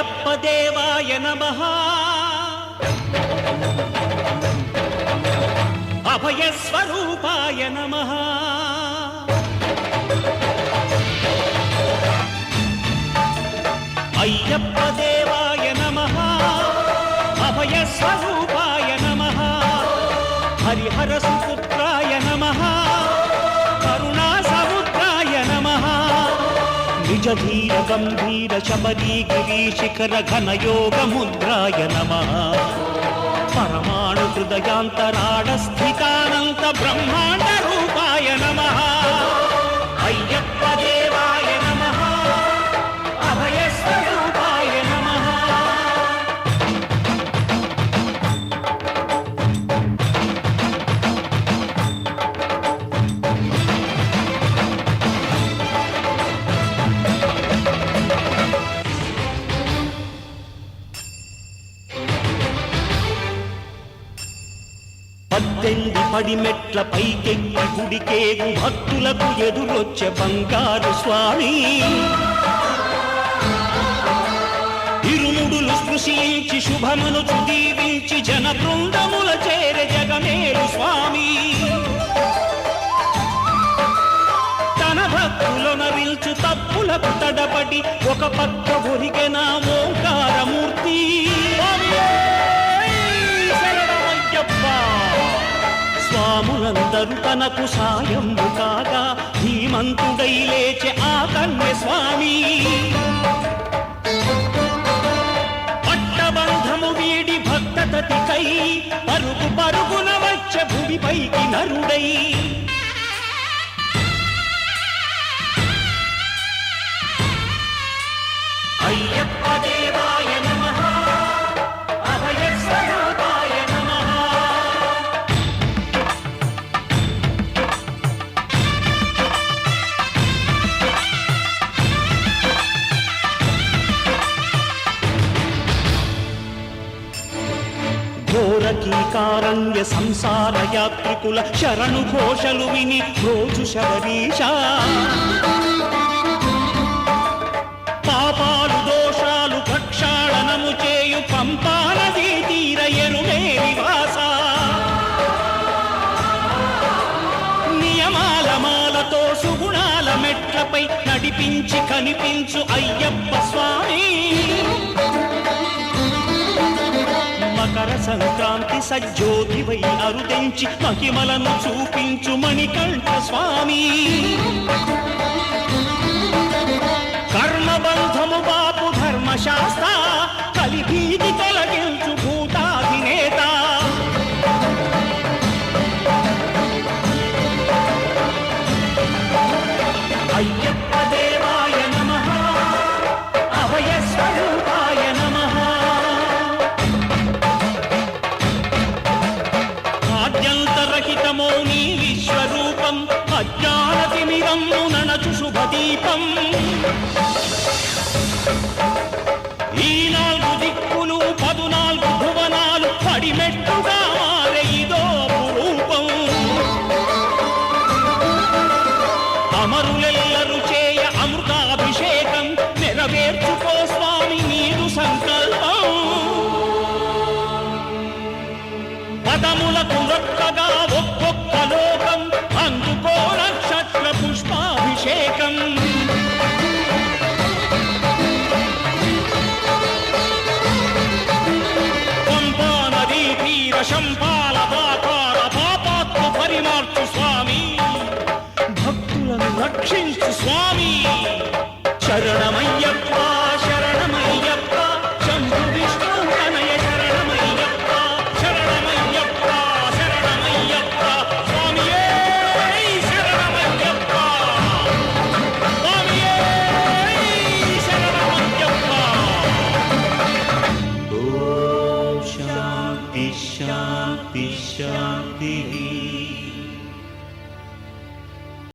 అయ్యప్ప దేవాయ నమః అభయ స్వరూపాయ నమః అయ్యప్ప దేవాయ నమః అభయ స్వరూపాయ నమః హరిహర సుపుత్రాయ నమః కరుణా సముద్రాయ నమః నిజ ధీర గంభీర శబరీ గిరీశిఖర ఘనయోగ ముద్రాయ నమః పరమాణు హృదయాంతరాళ స్థితానంత బ్రహ్మాండ రూపాయ నమః అయ్యప్ప దేవాయ నమః అభయ స్వరూపాయ నమః పద్దెనిమిది పడిమెట్ల పైకెక్కి గుడికేగు భక్తులకు ఎదురొచ్చే బంగారు స్వామి ఇరుముడులు స్పృశించి శుభమును దీవించి జన బృందముల చేరే జగమేలు స్వామి తన భక్తులను విల్చు తప్పులకు తడబడి ఒక పక్క ఒరిగెన ఓంకారమూర్తి స్వాములందరూ తనకు సాయము కాగా ధీమంతుడై లేచే ఆ కన్య స్వామి పట్టబంధము వీడి భక్తతతికై పరుగు పరుగున వచ్చే భూమిపైకి నరుడై అయ్యప్ప దేవాయ నమః అభయ స్వరూపాయ నమః ఘోరకీకారణ్య సంసార యాత్రికుల శరణు ఘోషలు విని రోజు శబరీష పాపాలు దోషాలు ప్రక్షాళనము చేయు పంపానదీ తీర ఎరుమే నివాస నియమాల మాలతో సుగుణాల మెట్లపై నడిపించి కనిపించు అయ్యప్ప స్వామి మకర సంక్రాంతి సజ్జోతివై అరుదెంచి మహిమలను చూపించు మణికంఠ స్వామి కర్మబంధము బాపు ధర్మశాస్త్ర కలిభీతి తొలగించు భూతాధినేత అయ్యప్ప దేవాయ నమః అభయ స్వరూపాయ నమః ఆద్యంతరహితమో నీ విశ్వరూపం అజ్ఞానతిమిరము ననచు శుభదీపం ఈ 4 దిక్కులు 14 భువనాలు పడిమెట్టుగా మారే ఇదో రూపం అమరులెల్లరు చేయ అమృతాభిషేకం నెరవేర్చుకో స్వామి నీరు సంకల్పం పదములకు రొక్కగా ఒక్కొక్క లోకం అందుకో నక్షత్ర పుష్పాభిషేకం పంపా నదీ తీర శంపాల దాకార పాపాత్మ పరిమార్చు స్వామి భక్తులను రక్షించు స్వామి శరణమయ్యప్ప శరణమయ్యప్ప శంభు విష్ణు తనయ శరణమయ్యప్ప శరణమయ్యప్ప శరణమయ్యప్ప స్వామియే శరణమయ్యప్ప స్వామియే శరణమయ్యప్ప ఓం శాంతి శాంతి శాంతి